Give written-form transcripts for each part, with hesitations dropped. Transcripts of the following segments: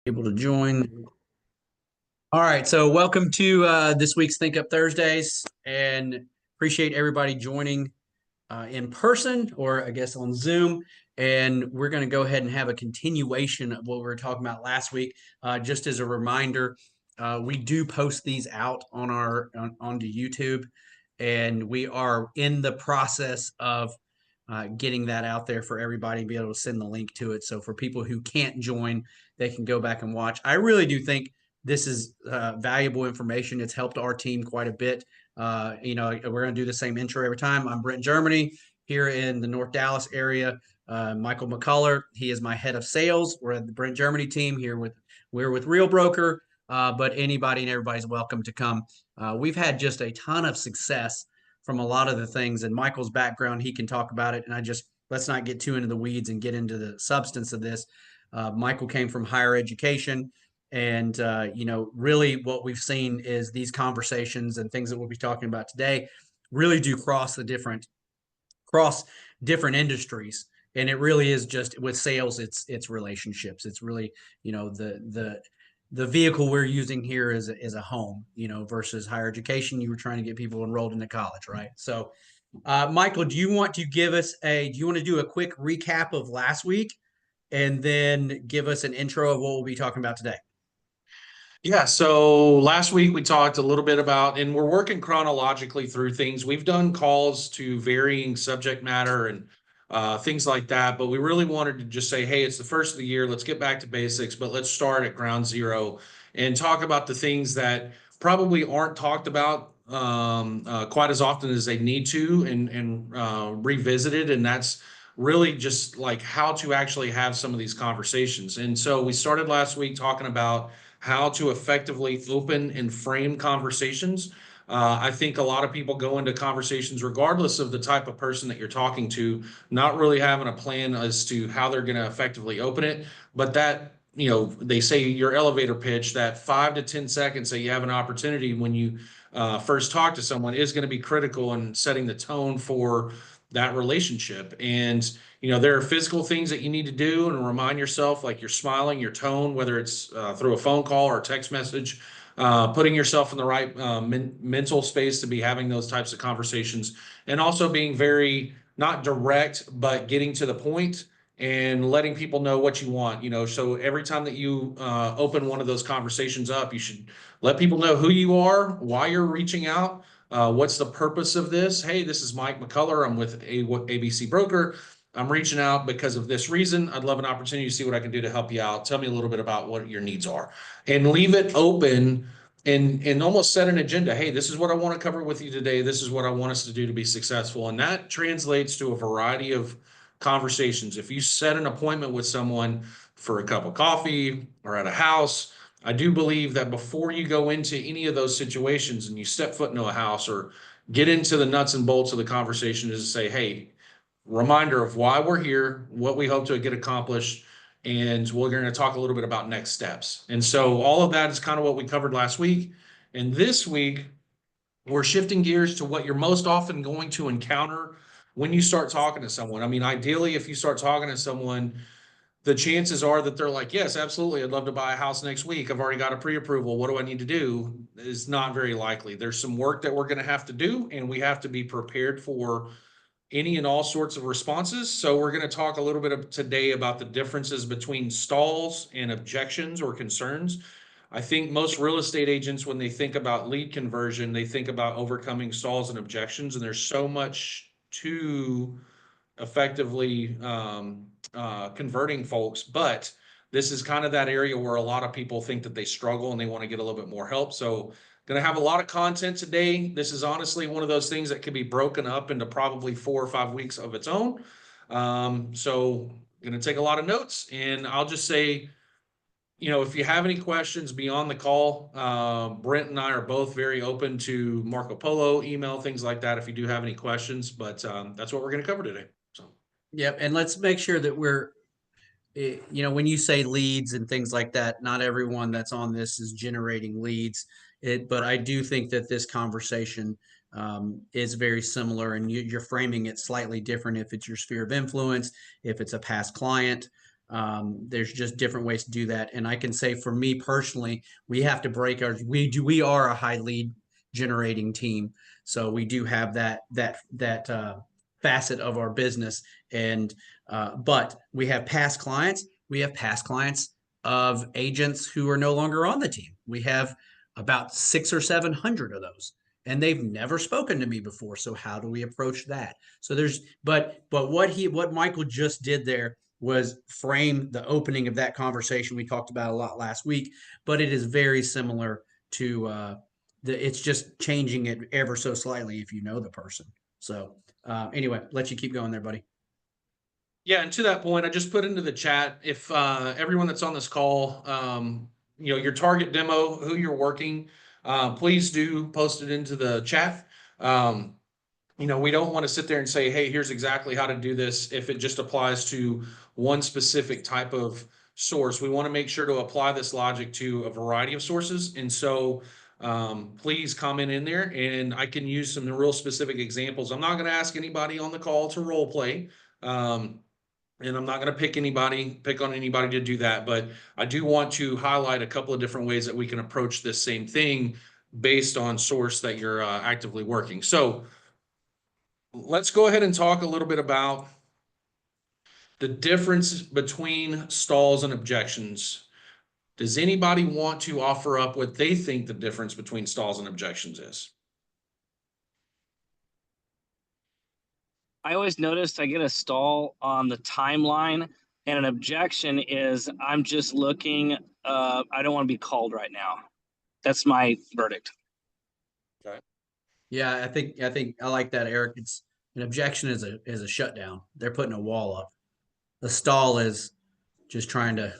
Able to join. All right, so welcome to this week's Think Up Thursdays, and appreciate everybody joining in person or I guess on Zoom. And we're going to go ahead and have a continuation of what we were talking about last week. Just as a reminder, we do post these out on onto YouTube, and we are in the process of getting that out there for everybody and be able to send the link to it. So for people who can't join, they can go back and watch. I really do think this is valuable information. It's helped our team quite a bit. We're going to do the same intro every time. I'm Brent Germany here in the North Dallas area. Michael McCullough, he is my head of sales. We're at the Brent Germany team here we're with Real Broker, but anybody and everybody's welcome to come. We've had just a ton of success from a lot of the things, and Michael's background, he can talk about it. And let's not get too into the weeds and get into the substance of this. Michael came from higher education. And, really what we've seen is these conversations and things that we'll be talking about today really do cross different industries. And it really is just with sales, it's relationships. It's really, the vehicle we're using here is a home, versus higher education. You were trying to get people enrolled into college, right? So, Michael, do you want to do a quick recap of last week and then give us an intro of what we'll be talking about today? Yeah, so last week we talked a little bit about, and we're working chronologically through things. We've done calls to varying subject matter and things like that, but we really wanted to just say, hey, it's the first of the year. Let's get back to basics, but let's start at ground zero and talk about the things that probably aren't talked about quite as often as they need to and revisited. And that's really just like how to actually have some of these conversations. And so we started last week talking about how to effectively open and frame conversations. I think a lot of people go into conversations, regardless of the type of person that you're talking to, not really having a plan as to how they're going to effectively open it. But they say your elevator pitch, that 5 to 10 seconds that you have an opportunity when you first talk to someone is going to be critical in setting the tone for that relationship. And there are physical things that you need to do and remind yourself, like you're smiling, your tone, whether it's through a phone call or a text message, putting yourself in the right mental space to be having those types of conversations, and also being very not direct, but getting to the point and letting people know what you want. So every time that you open one of those conversations up, you should let people know who you are, why you're reaching out. What's the purpose of this? Hey, this is Mike McCullough. I'm with ABC Broker. I'm reaching out because of this reason. I'd love an opportunity to see what I can do to help you out. Tell me a little bit about what your needs are, and leave it open and almost set an agenda. Hey, this is what I want to cover with you today. This is what I want us to do to be successful. And that translates to a variety of conversations. If you set an appointment with someone for a cup of coffee or at a house, I do believe that before you go into any of those situations and you step foot into a house or get into the nuts and bolts of the conversation, is to say, hey, reminder of why we're here, what we hope to get accomplished, and we're going to talk a little bit about next steps. And so all of that is kind of what we covered last week. And this week, we're shifting gears to what you're most often going to encounter when you start talking to someone. I mean, ideally, if you start talking to someone, the chances are that they're like, yes, absolutely, I'd love to buy a house next week. I've already got a pre-approval. What do I need to do? Is not very likely. There's some work that we're going to have to do, and we have to be prepared for any and all sorts of responses. So we're going to talk a little bit today about the differences between stalls and objections or concerns. I think most real estate agents, when they think about lead conversion, they think about overcoming stalls and objections, and there's so much to effectively converting folks. But this is kind of that area where a lot of people think that they struggle and they want to get a little bit more help. So going to have a lot of content today. This is honestly one of those things that can be broken up into probably 4 or 5 weeks of its own. So going to take a lot of notes, and I'll just say, if you have any questions beyond the call, Brent and I are both very open to Marco Polo, email, things like that, if you do have any questions. But that's what we're going to cover today. So, Yep. And let's make sure that when you say leads and things like that, not everyone that's on this is generating leads. But I do think that this conversation is very similar, and you're framing it slightly different if it's your sphere of influence, if it's a past client. There's just different ways to do that. And I can say for me personally, we have to break our we are a high lead generating team. So we do have that facet of our business. And but we have past clients. We have past clients of agents who are no longer on the team. We have about 600 or 700 of those, and they've never spoken to me before. So how do we approach that? So there's but what Michael just did there was frame the opening of that conversation we talked about a lot last week, but it is very similar to it's just changing it ever so slightly if you know the person. So anyway, let you keep going there, buddy. Yeah, and to that point, I just put into the chat if everyone that's on this call, your target demo, who you're working, please do post it into the chat. Um, we don't want to sit there and say, hey, here's exactly how to do this if it just applies to one specific type of source. We want to make sure to apply this logic to a variety of sources. And so please comment in there and I can use some real specific examples. I'm not going to ask anybody on the call to role play. And I'm not going to pick on anybody to do that, but I do want to highlight a couple of different ways that we can approach this same thing based on source that you're actively working. So let's go ahead and talk a little bit about the difference between stalls and objections. Does anybody want to offer up what they think the difference between stalls and objections is? I always noticed I get a stall on the timeline, and an objection is I'm just looking. I don't want to be called right now. That's my verdict. Okay. Yeah, I think I like that, Eric. It's an objection is a shutdown. They're putting a wall up. The stall is just trying to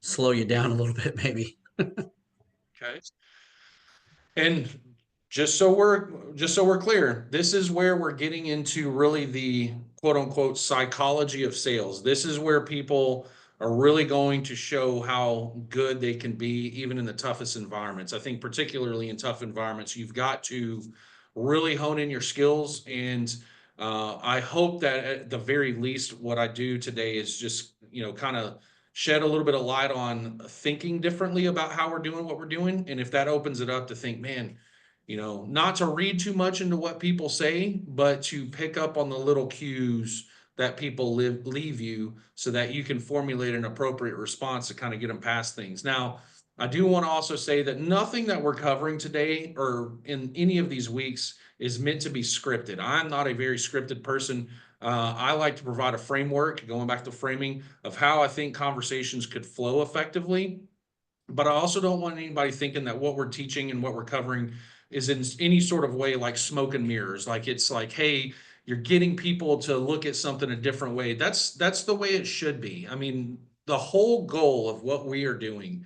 slow you down a little bit, maybe. Okay. And just so we're clear, this is where we're getting into really the quote unquote psychology of sales. This is where people are really going to show how good they can be even in the toughest environments. I think particularly in tough environments, you've got to really hone in your skills. And I hope that at the very least, what I do today is just, kind of shed a little bit of light on thinking differently about how we're doing what we're doing. And if that opens it up to think, man, not to read too much into what people say, but to pick up on the little cues that people leave you so that you can formulate an appropriate response to kind of get them past things. Now, I do want to also say that nothing that we're covering today or in any of these weeks is meant to be scripted. I'm not a very scripted person. I like to provide a framework, going back to framing, of how I think conversations could flow effectively. But I also don't want anybody thinking that what we're teaching and what we're covering is in any sort of way like smoke and mirrors. Like it's like, hey, you're getting people to look at something a different way. That's the way it should be. I mean, the whole goal of what we are doing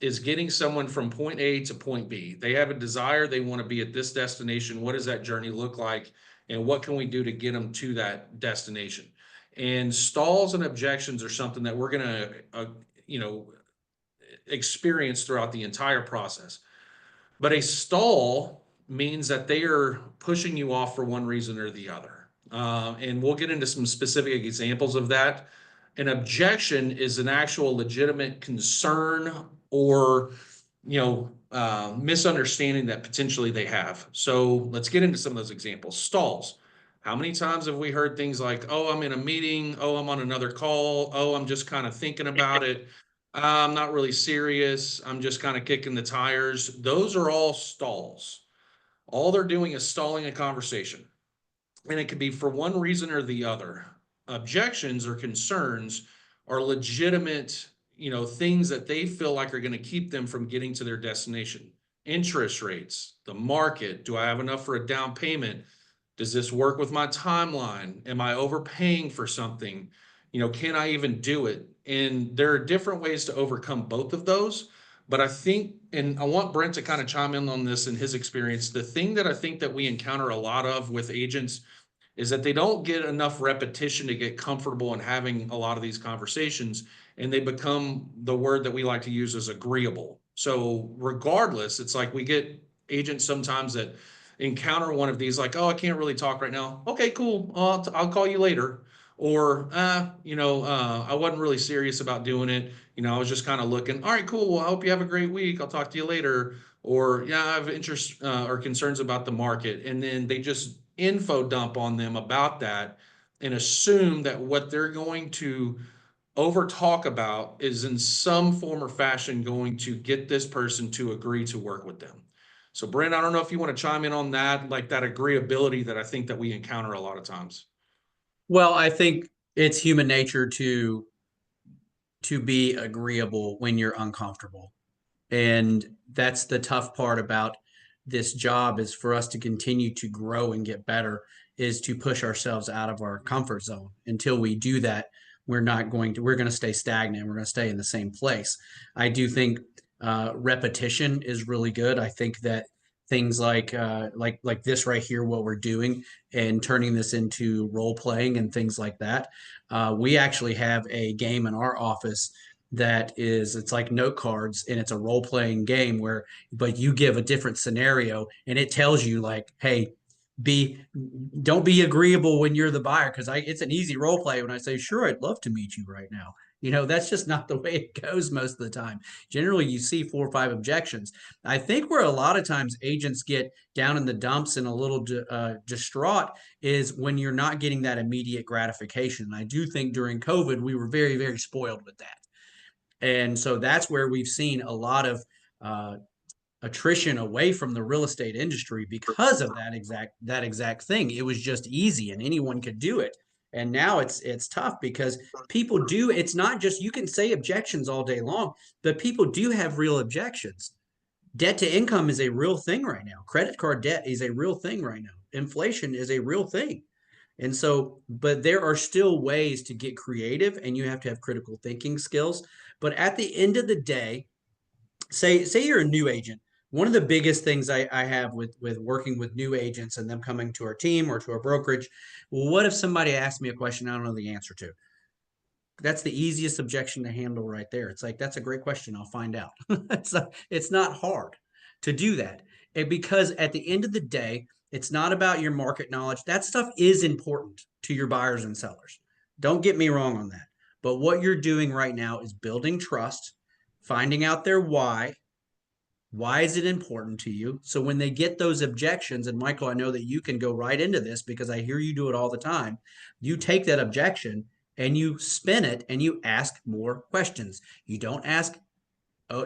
is getting someone from point A to point B. They have a desire, they want to be at this destination. What does that journey look like? And what can we do to get them to that destination? And stalls and objections are something that we're going to, experience throughout the entire process. But a stall means that they are pushing you off for one reason or the other. And we'll get into some specific examples of that. An objection is an actual legitimate concern or misunderstanding that potentially they have. So let's get into some of those examples. Stalls. How many times have we heard things like, oh, I'm in a meeting, oh, I'm on another call, oh, I'm just kind of thinking about it, I'm not really serious, I'm just kind of kicking the tires. Those are all stalls. All they're doing is stalling a conversation. And it could be for one reason or the other. Objections or concerns are legitimate, things that they feel like are going to keep them from getting to their destination. Interest rates, the market, do I have enough for a down payment? Does this work with my timeline? Am I overpaying for something? Can I even do it? And there are different ways to overcome both of those. But I think, and I want Brent to kind of chime in on this in his experience. The thing that I think that we encounter a lot of with agents is that they don't get enough repetition to get comfortable in having a lot of these conversations, and they become the word that we like to use as agreeable. So regardless, it's like we get agents sometimes that encounter one of these like, oh, I can't really talk right now. Okay, cool. I'll call you later. or, I wasn't really serious about doing it. I was just kind of looking, all right, cool. Well, I hope you have a great week. I'll talk to you later. Or, yeah, I have interest or concerns about the market. And then they just info dump on them about that and assume that what they're going to over talk about is in some form or fashion going to get this person to agree to work with them. So, Brent, I don't know if you want to chime in on that, like that agreeability that I think that we encounter a lot of times. Well, I think it's human nature to be agreeable when you're uncomfortable. And that's the tough part about this job, is for us to continue to grow and get better, is to push ourselves out of our comfort zone. Until we do that, we're going to stay stagnant. We're going to stay in the same place. I do think repetition is really good. I think that things like this right here, what we're doing, and turning this into role playing and things like that. We actually have a game in our office it's like note cards, and it's a role playing game but you give a different scenario, and it tells you like, hey, be don't be agreeable when you're the buyer, because it's an easy role play when I say, sure, I'd love to meet you right now. That's just not the way it goes most of the time. Generally, you see 4 or 5 objections. I think where a lot of times agents get down in the dumps and a little distraught is when you're not getting that immediate gratification. And I do think during COVID, we were very, very spoiled with that. And so that's where we've seen a lot of attrition away from the real estate industry because of that exact thing. It was just easy and anyone could do it. And now it's tough because people do. It's not just, you can say objections all day long, but people do have real objections. Debt to income is a real thing right now. Credit card debt is a real thing right now. Inflation is a real thing. And so, but there are still ways to get creative, and you have to have critical thinking skills. But at the end of the day, say you're a new agent. One of the biggest things I have with working with new agents and them coming to our team or to our brokerage, well, what if somebody asks me a question I don't know the answer to? That's the easiest objection to handle right there. It's like, that's a great question. I'll find out. It's not hard to do that. Because at the end of the day, it's not about your market knowledge. That stuff is important to your buyers and sellers. Don't get me wrong on that. But what you're doing right now is building trust, finding out their why. Why is it important to you? So when they get those objections, and Michael, I know that you can go right into this because I hear you do it all the time. You take that objection and you spin it and you ask more questions. You don't ask,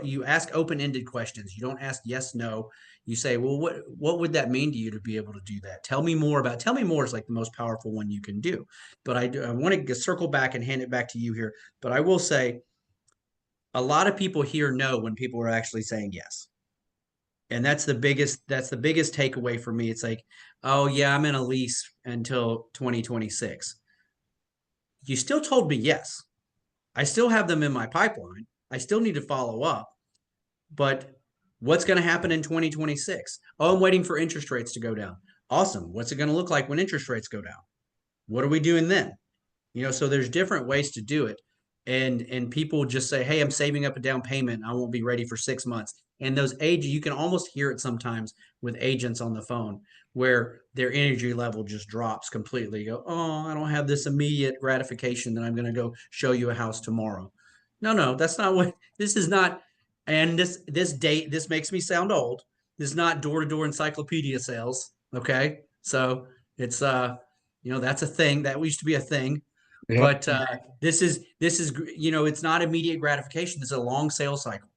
you ask open-ended questions. You don't ask yes, no. You say, well, what would that mean to you to be able to do that? Tell me more is like the most powerful one you can do. But I want to circle back and hand it back to you here. But I will say, a lot of people hear no when people are actually saying yes. And that's the biggest takeaway for me. It's like, oh yeah, I'm in a lease until 2026. You still told me yes. I still have them in my pipeline. I still need to follow up. But what's going to happen in 2026? Oh, I'm waiting for interest rates to go down. Awesome. What's it going to look like when interest rates go down? What are we doing then? So there's different ways to do it. And people just say, hey, I'm saving up a down payment. I won't be ready for 6 months. And those agents, you can almost hear it sometimes with agents on the phone where their energy level just drops completely. You go, oh, I don't have this immediate gratification that I'm going to go show you a house tomorrow. No, that's not what this is not. And this makes me sound old. This is not door-to-door encyclopedia sales. Okay. So it's that's a thing that used to be a thing. Yep. But this is it's not immediate gratification. This is a long sales cycle.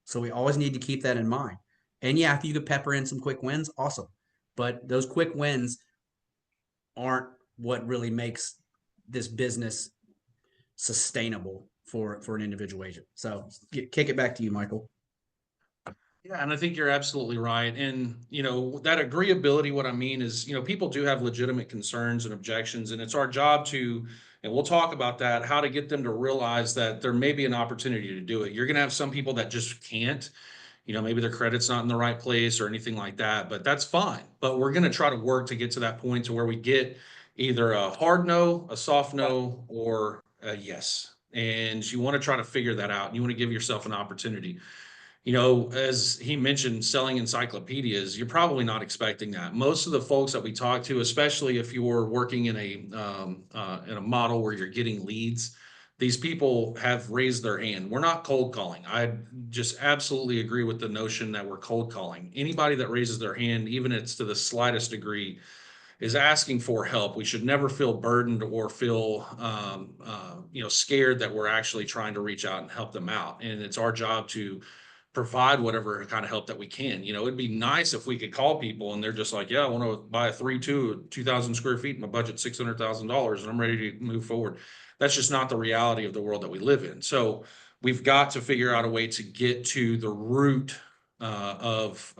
So we always need to keep that in mind. And yeah, if you could pepper in some quick wins, awesome. But those quick wins aren't what really makes this business sustainable for an individual agent. So kick it back to you, Michael. Yeah, and I think you're absolutely right. And, that agreeability, what I mean is, people do have legitimate concerns and objections, and it's our job and we'll talk about that, how to get them to realize that there may be an opportunity to do it. You're going to have some people that just can't, maybe their credit's not in the right place or anything like that, but that's fine. But we're going to try to work to get to that point to where we get either a hard no, a soft no, or a yes. And you want to try to figure that out. And you want to give yourself an opportunity. As he mentioned, selling encyclopedias, you're probably not expecting that. Most of the folks that we talk to, especially if you're working in a model where you're getting leads, these people have raised their hand. We're not cold calling. I just absolutely agree with the notion that we're cold calling. Anybody that raises their hand, even if it's to the slightest degree, is asking for help. We should never feel burdened or feel scared that we're actually trying to reach out and help them out. And it's our job to provide whatever kind of help that we can. It'd be nice if we could call people and they're just like, yeah, I want to buy a 2,000 square feet, my budget $600,000, and I'm ready to move forward. That's just not the reality of the world that we live in. So we've got to figure out a way to get to the root of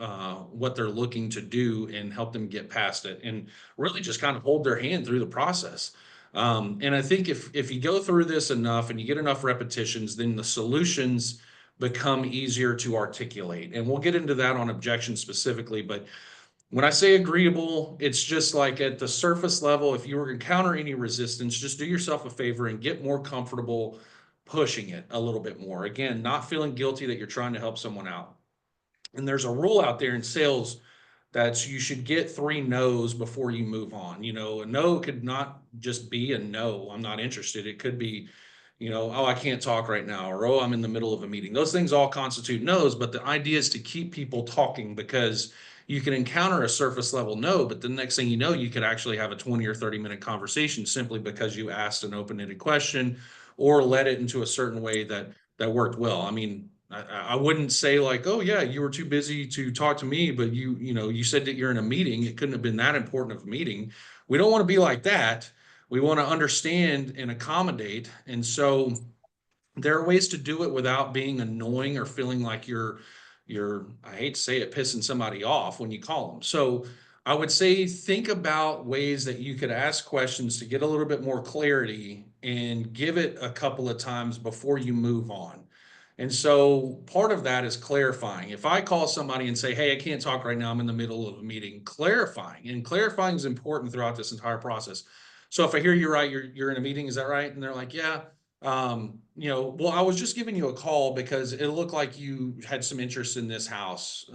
what they're looking to do and help them get past it, and really just kind of hold their hand through the process. And I think if you go through this enough and you get enough repetitions, then the solutions become easier to articulate. And we'll get into that on objections specifically. But when I say agreeable, it's just like at the surface level, if you were to encounter any resistance, just do yourself a favor and get more comfortable pushing it a little bit more. Again, not feeling guilty that you're trying to help someone out. And there's a rule out there in sales that you should get 3 no's before you move on. A no could not just be a no, I'm not interested. It could be, oh, I can't talk right now, or oh, I'm in the middle of a meeting. Those things all constitute no's, but the idea is to keep people talking, because you can encounter a surface level no, but the next thing you know, you could actually have a 20 or 30-minute conversation simply because you asked an open-ended question or led it into a certain way that worked well. I mean, I wouldn't say like, oh yeah, you were too busy to talk to me, but you said that you're in a meeting. It couldn't have been that important of a meeting. We don't want to be like that. We want to understand and accommodate. And so there are ways to do it without being annoying or feeling like I hate to say it, pissing somebody off when you call them. So I would say think about ways that you could ask questions to get a little bit more clarity, and give it a couple of times before you move on. And so part of that is clarifying. If I call somebody and say, hey, I can't talk right now, I'm in the middle of a meeting, clarifying. And clarifying is important throughout this entire process. So if I hear you right, you're in a meeting, is that right? And they're like, yeah. Well, I was just giving you a call because it looked like you had some interest in this house.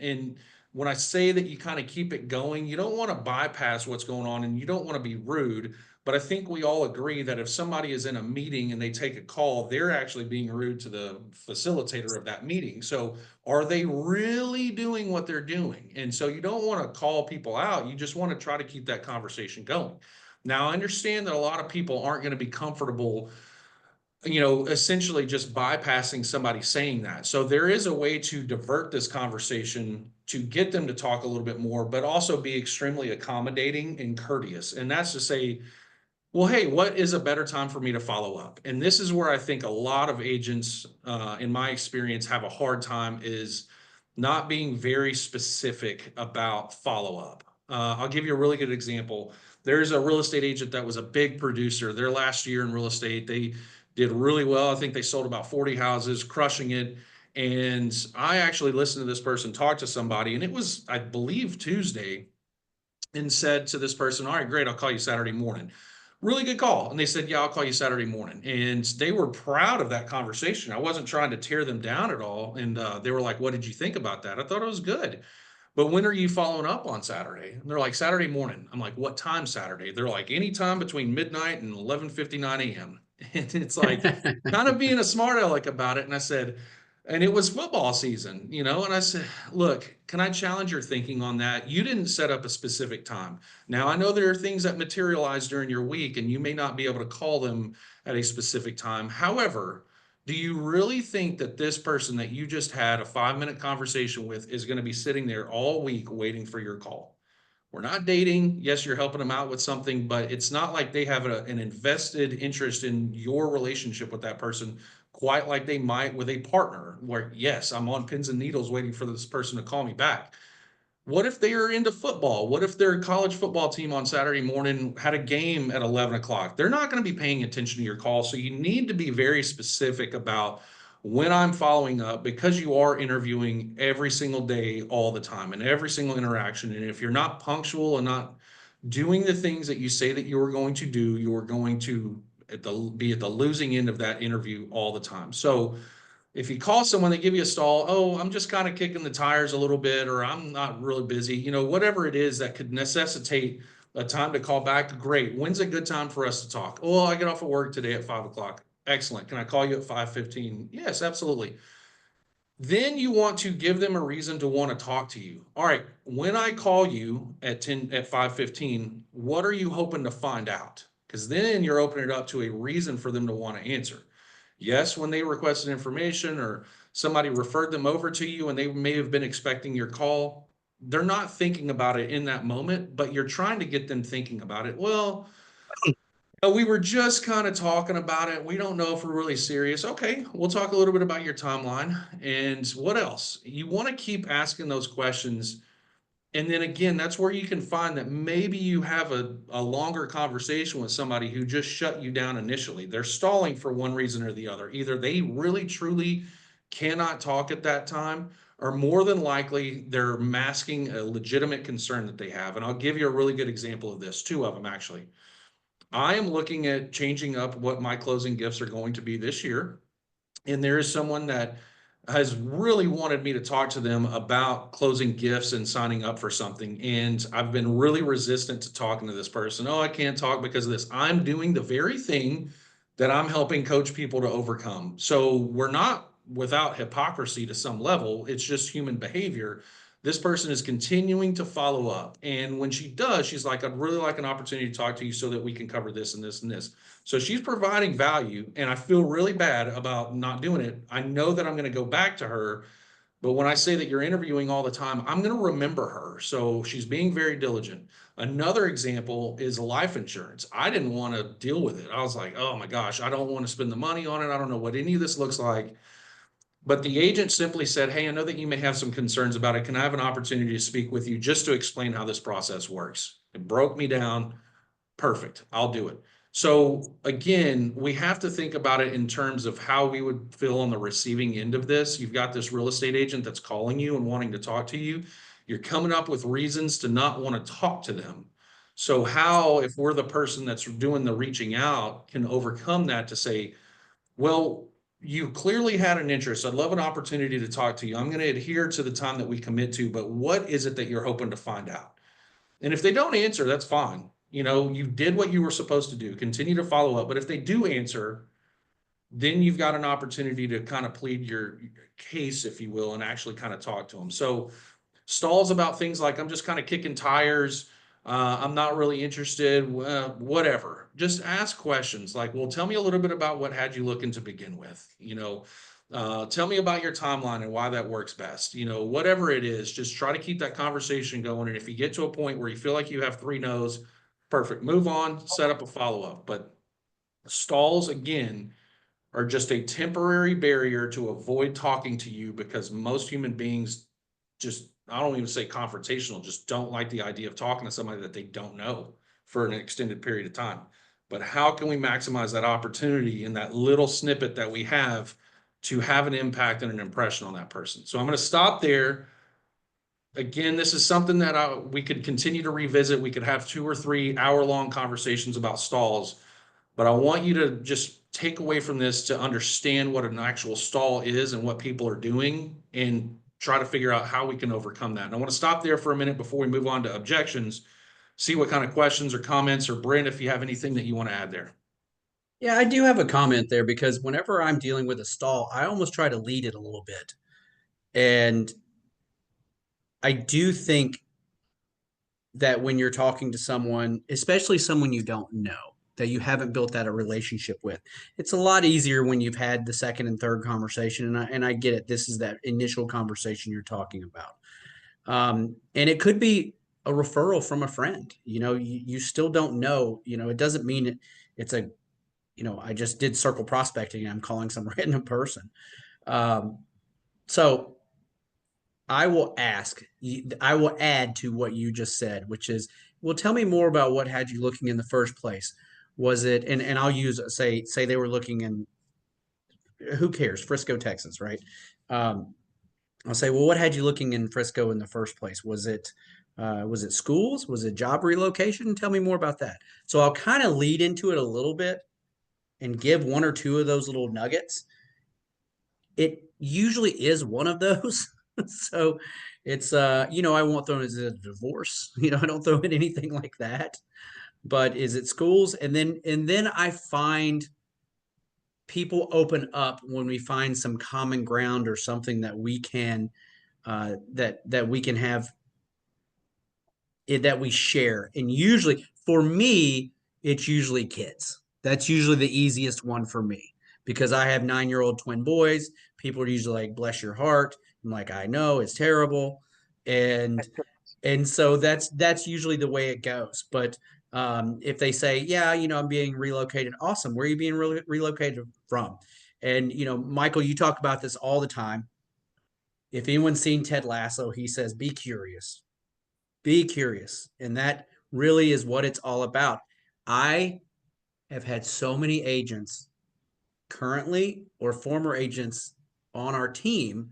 And when I say that you kind of keep it going, you don't want to bypass what's going on and you don't want to be rude. But I think we all agree that if somebody is in a meeting and they take a call, they're actually being rude to the facilitator of that meeting. So are they really doing what they're doing? And so you don't want to call people out. You just want to try to keep that conversation going. Now, I understand that a lot of people aren't going to be comfortable essentially just bypassing somebody saying that. So there is a way to divert this conversation to get them to talk a little bit more, but also be extremely accommodating and courteous. And that's to say, well, hey, what is a better time for me to follow up? And this is where I think a lot of agents, in my experience, have a hard time, is not being very specific about follow up. I'll give you a really good example. There's a real estate agent that was a big producer. Their last year in real estate, they did really well. I think they sold about 40 houses, crushing it. And I actually listened to this person talk to somebody, and it was, I believe, Tuesday, and said to this person, all right, great, I'll call you Saturday morning. Really good call. And they said, yeah, I'll call you Saturday morning. And they were proud of that conversation. I wasn't trying to tear them down at all. And they were like, what did you think about that? I thought it was good. But when are you following up on Saturday? And they're like, Saturday morning. I'm like, what time Saturday? They're like, anytime between midnight and 11:59 a.m. And it's like kind of being a smart aleck about it. And I said, and it was football season, and I said, look, can I challenge your thinking on that? You didn't set up a specific time. Now, I know there are things that materialize during your week and you may not be able to call them at a specific time. However, do you really think that this person that you just had a 5-minute conversation with is going to be sitting there all week waiting for your call? We're not dating. Yes, you're helping them out with something, but it's not like they have an invested interest in your relationship with that person, quite like they might with a partner, where, yes, I'm on pins and needles waiting for this person to call me back. What if they are into football? What if their college football team on Saturday morning had a game at 11 o'clock? They're not going to be paying attention to your call. So you need to be very specific about when I'm following up, because you are interviewing every single day, all the time, and every single interaction. And if you're not punctual and not doing the things that you say that you are going to do, you are going to be at the losing end of that interview all the time. So If you call someone, they give you a stall, oh, I'm just kind of kicking the tires a little bit, or I'm not really busy, whatever it is that could necessitate a time to call back, great. When's a good time for us to talk? Oh, I get off of work today at 5 o'clock. Excellent. Can I call you at 5:15? Yes, absolutely. Then you want to give them a reason to want to talk to you. All right, when I call you at 5:15, what are you hoping to find out? Because then you're opening it up to a reason for them to want to answer. Yes, when they requested information or somebody referred them over to you and they may have been expecting your call, they're not thinking about it in that moment, but you're trying to get them thinking about it. Well, we were just kind of talking about it. We don't know if we're really serious. Okay, we'll talk a little bit about your timeline and what else. You want to keep asking those questions. And then again, that's where you can find that maybe you have a longer conversation with somebody who just shut you down initially. They're stalling for one reason or the other. Either they really truly cannot talk at that time, or more than likely they're masking a legitimate concern that they have. And I'll give you a really good example of this, two of them actually. I am looking at changing up what my closing gifts are going to be this year. And there is someone that has really wanted me to talk to them about closing gifts and signing up for something. And I've been really resistant to talking to this person. Oh, I can't talk because of this. I'm doing the very thing that I'm helping coach people to overcome. So we're not without hypocrisy to some level. It's just human behavior. This person is continuing to follow up. And when she does, she's like, I'd really like an opportunity to talk to you so that we can cover this and this and this. So she's providing value, and I feel really bad about not doing it. I know that I'm going to go back to her, but when I say that you're interviewing all the time, I'm going to remember her. So she's being very diligent. Another example is life insurance. I didn't want to deal with it. I was like, oh my gosh, I don't want to spend the money on it. I don't know what any of this looks like. But the agent simply said, hey, I know that you may have some concerns about it. Can I have an opportunity to speak with you just to explain how this process works? It broke me down. Perfect. I'll do it. So again, we have to think about it in terms of how we would feel on the receiving end of this. You've got this real estate agent that's calling you and wanting to talk to you. You're coming up with reasons to not want to talk to them. So how, if we're the person that's doing the reaching out, can overcome that to say, well, you clearly had an interest. I'd love an opportunity to talk to you. I'm going to adhere to the time that we commit to, but what is it that you're hoping to find out? And if they don't answer, that's fine. You did what you were supposed to do. Continue to follow up. But if they do answer, then you've got an opportunity to kind of plead your case, if you will, and actually kind of talk to them. So stalls about things like, I'm just kind of kicking tires. I'm not really interested, whatever. Just ask questions like, well, tell me a little bit about what had you looking to begin with. Tell me about your timeline and why that works best. Whatever it is, just try to keep that conversation going. And if you get to a point where you feel like you have three no's, perfect. Move on, set up a follow-up. But stalls, again, are just a temporary barrier to avoid talking to you because most human beings just, I don't even say confrontational, just don't like the idea of talking to somebody that they don't know for an extended period of time. But how can we maximize that opportunity in that little snippet that we have to have an impact and an impression on that person? So I'm going to stop there. Again, this is something that we could continue to revisit. We could have 2 or 3 hour-long conversations about stalls, but I want you to just take away from this to understand what an actual stall is and what people are doing and try to figure out how we can overcome that. And I want to stop there for a minute before we move on to objections, see what kind of questions or comments, or Brent, if you have anything that you want to add there. Yeah, I do have a comment there because whenever I'm dealing with a stall, I almost try to lead it a little bit. And I do think that when you're talking to someone, especially someone you don't know, that you haven't built that a relationship with, it's a lot easier when you've had the second and third conversation. And I get it. This is that initial conversation you're talking about. And it could be a referral from a friend. You still don't know. It doesn't mean it's I just did circle prospecting and I'm calling some random person. So I will add to what you just said, which is, well, tell me more about what had you looking in the first place. Was it, and I'll use, say they were looking in, who cares, Frisco, Texas, right? I'll say, well, what had you looking in Frisco in the first place? Was it schools? Was it job relocation? Tell me more about that. So I'll kind of lead into it a little bit and give one or two of those little nuggets. it usually is one of those. So it's I won't throw it as a divorce. I don't throw in anything like that. But is it schools? And then I find people open up when we find some common ground or something that we can that we can have that we share. And usually for me, it's usually kids. That's usually the easiest one for me because I have 9-year-old twin boys. People are usually like, bless your heart. I'm like, I know it's terrible. And so that's usually the way it goes. But if they say, yeah, I'm being relocated, awesome. Where are you being relocated from? And Michael, you talk about this all the time. If anyone's seen Ted Lasso, he says, be curious. Be curious. And that really is what it's all about. I have had so many agents currently or former agents on our team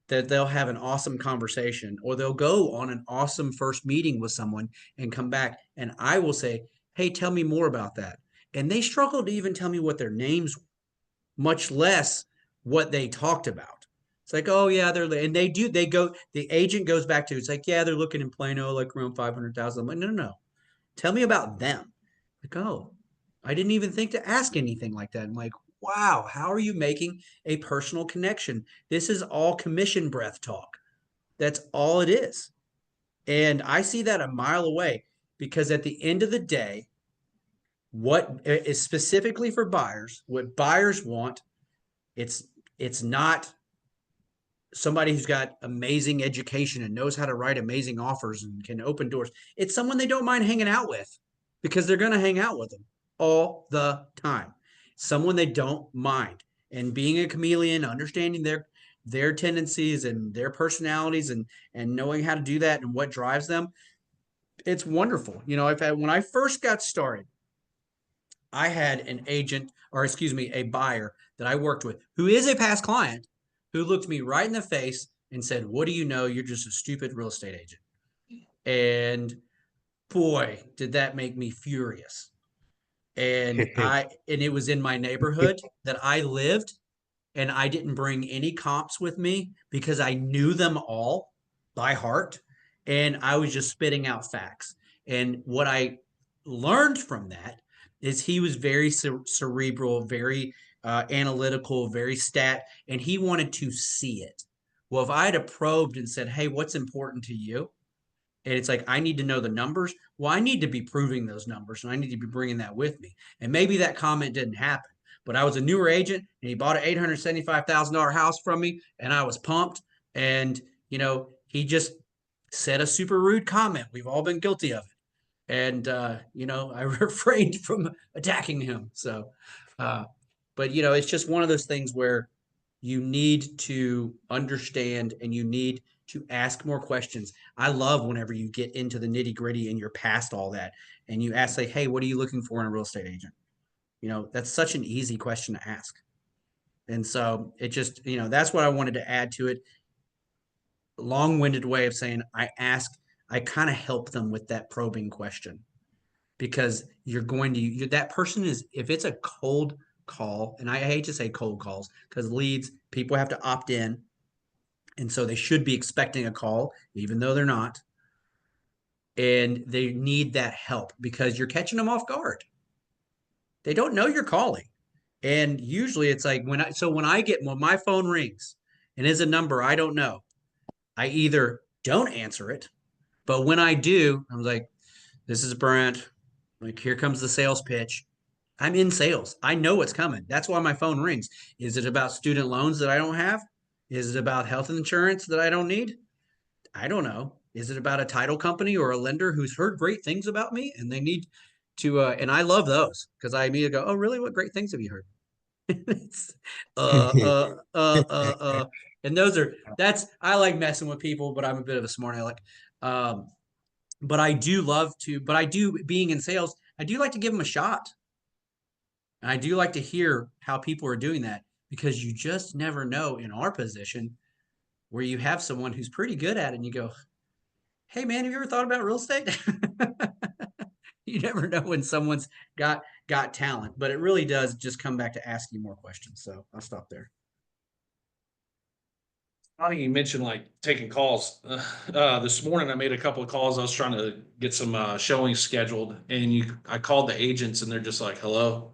that they'll have an awesome conversation or they'll go on an awesome first meeting with someone and come back. And I will say, hey, tell me more about that. And they struggle to even tell me what their names were, much less what they talked about. It's like, oh yeah, and they go, the agent goes back to, it's like, yeah, they're looking in Plano, like around 500,000. I'm like, no. Tell me about them. Like, oh, I didn't even think to ask anything like that. I'm like, wow, how are you making a personal connection? This is all commission breath talk. That's all it is. And I see that a mile away because at the end of the day, what is specifically for buyers, what buyers want, it's it's not somebody who's got amazing education and knows how to write amazing offers and can open doors. It's someone they don't mind hanging out with because they're going to hang out with them all the time. Someone they don't mind. And being a chameleon, understanding their tendencies and their personalities and knowing how to do that and what drives them, it's wonderful. When I first got started, I had an agent, or excuse me, a buyer that I worked with who is a past client who looked me right in the face and said, what do you know? You're just a stupid real estate agent. And boy, did that make me furious. And it was in my neighborhood that I lived, and I didn't bring any comps with me because I knew them all by heart, and I was just spitting out facts. And what I learned from that is he was very cerebral, very analytical, very stat, and he wanted to see it. Well, if I had probed and said, hey, what's important to you? And it's like, I need to know the numbers. Well, I need to be proving those numbers and I need to be bringing that with me. And maybe that comment didn't happen, but I was a newer agent and he bought an $875,000 house from me and I was pumped. And, he just said a super rude comment. We've all been guilty of it. And, I refrained from attacking him. So, but, it's just one of those things where you need to understand and you need to ask more questions. I love whenever you get into the nitty gritty and you're past all that and you ask, like, hey, what are you looking for in a real estate agent? That's such an easy question to ask. And so it just, that's what I wanted to add to it. Long-winded way of saying I kind of help them with that probing question because that person is, if it's a cold call, and I hate to say cold calls because leads, people have to opt in. And so they should be expecting a call, even though they're not. And they need that help because you're catching them off guard. They don't know you're calling. And usually it's like when my phone rings and is a number I don't know, I either don't answer it, but when I do, I'm like, this is Brent. Like, here comes the sales pitch. I'm in sales. I know what's coming. That's why my phone rings. Is it about student loans that I don't have? Is it about health insurance that I don't need? I don't know. Is it about a title company or a lender who's heard great things about me and they need to, and I love those because I immediately go, oh, really? What great things have you heard? It's, uh, uh, uh, uh, uh. And I like messing with people, but I'm a bit of a smart aleck. Um, but I do being in sales, I do like to give them a shot. And I do like to hear how people are doing that because you just never know in our position where you have someone who's pretty good at it and you go, hey man, have you ever thought about real estate? You never know when someone's got talent, but it really does just come back to asking more questions. So I'll stop there. Funny you mentioned like taking calls. This morning I made a couple of calls. I was trying to get some showings scheduled, and I called the agents, and they're just like, "Hello,"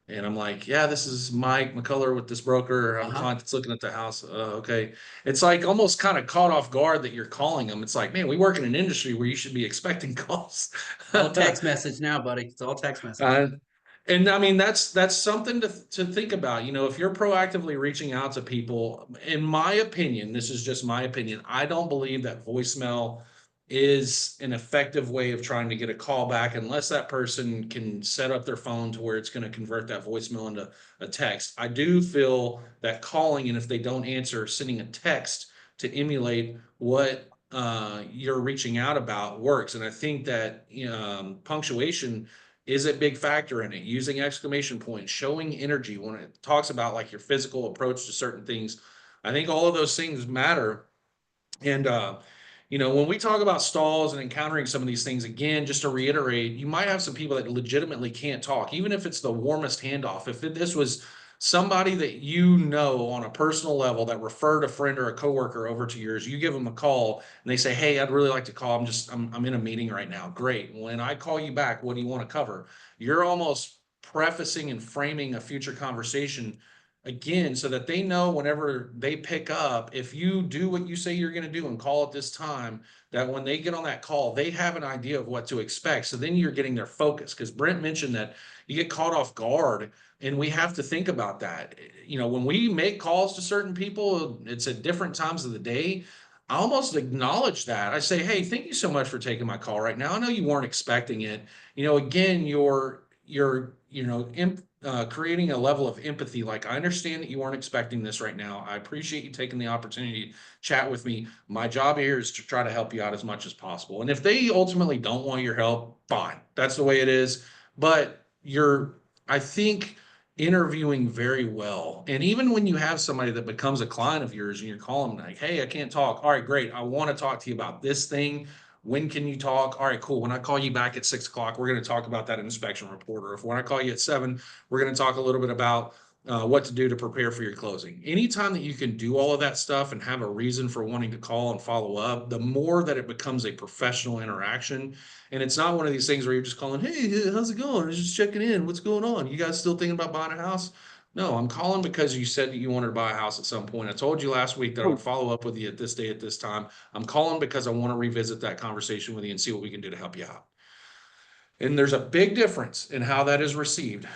and I'm like, "Yeah, this is Mike McCullough with this broker. I have a client that's looking at the house." Okay, it's like almost kind of caught off guard that you're calling them. It's like, man, we work in an industry where you should be expecting calls. All text message now, buddy. It's all text message. And I mean, that's something to think about. You know, if you're proactively reaching out to people, in my opinion, this is just my opinion, I don't believe that voicemail is an effective way of trying to get a call back unless that person can set up their phone to where it's going to convert that voicemail into a text. I do feel that calling, and if they don't answer, sending a text to emulate what you're reaching out about works. And I think that punctuation is a big factor in it. Using exclamation points, showing energy when it talks about like your physical approach to certain things. I think all of those things matter. And when we talk about stalls and encountering some of these things, again, just to reiterate, you might have some people that legitimately can't talk, even if it's the warmest handoff. If this was somebody that you know on a personal level that referred a friend or a coworker over to yours, you give them a call and they say, "Hey, I'd really like to call. I'm in a meeting right now." Great. When I call you back, what do you want to cover? You're almost prefacing and framing a future conversation again, so that they know whenever they pick up, if you do what you say you're going to do and call at this time, that when they get on that call, they have an idea of what to expect. So then you're getting their focus, because Brent mentioned that you get caught off guard, and we have to think about that. When we make calls to certain people, it's at different times of the day. I almost acknowledge that. I say, "Hey, thank you so much for taking my call right now. I know you weren't expecting it." Again, you're creating a level of empathy. Like, I understand that you weren't expecting this right now. I appreciate you taking the opportunity to chat with me. My job here is to try to help you out as much as possible. And if they ultimately don't want your help, fine. That's the way it is. But I think, interviewing very well. And even when you have somebody that becomes a client of yours and you're calling them like, "Hey, I can't talk." "All right, great. I want to talk to you about this thing. When can you talk?" "All right, cool. When I call you back at 6 o'clock, we're going to talk about that inspection report." Or if when I call you at 7, we're going to talk a little bit about what to do to prepare for your closing. Anytime that you can do all of that stuff and have a reason for wanting to call and follow up, the more that it becomes a professional interaction. And it's not one of these things where you're just calling, "Hey, how's it going? I was just checking in. What's going on? You guys still thinking about buying a house?" No, I'm calling because you said that you wanted to buy a house at some point. I told you last week that I would follow up with you at this day, at this time. I'm calling because I want to revisit that conversation with you and see what we can do to help you out. And there's a big difference in how that is received.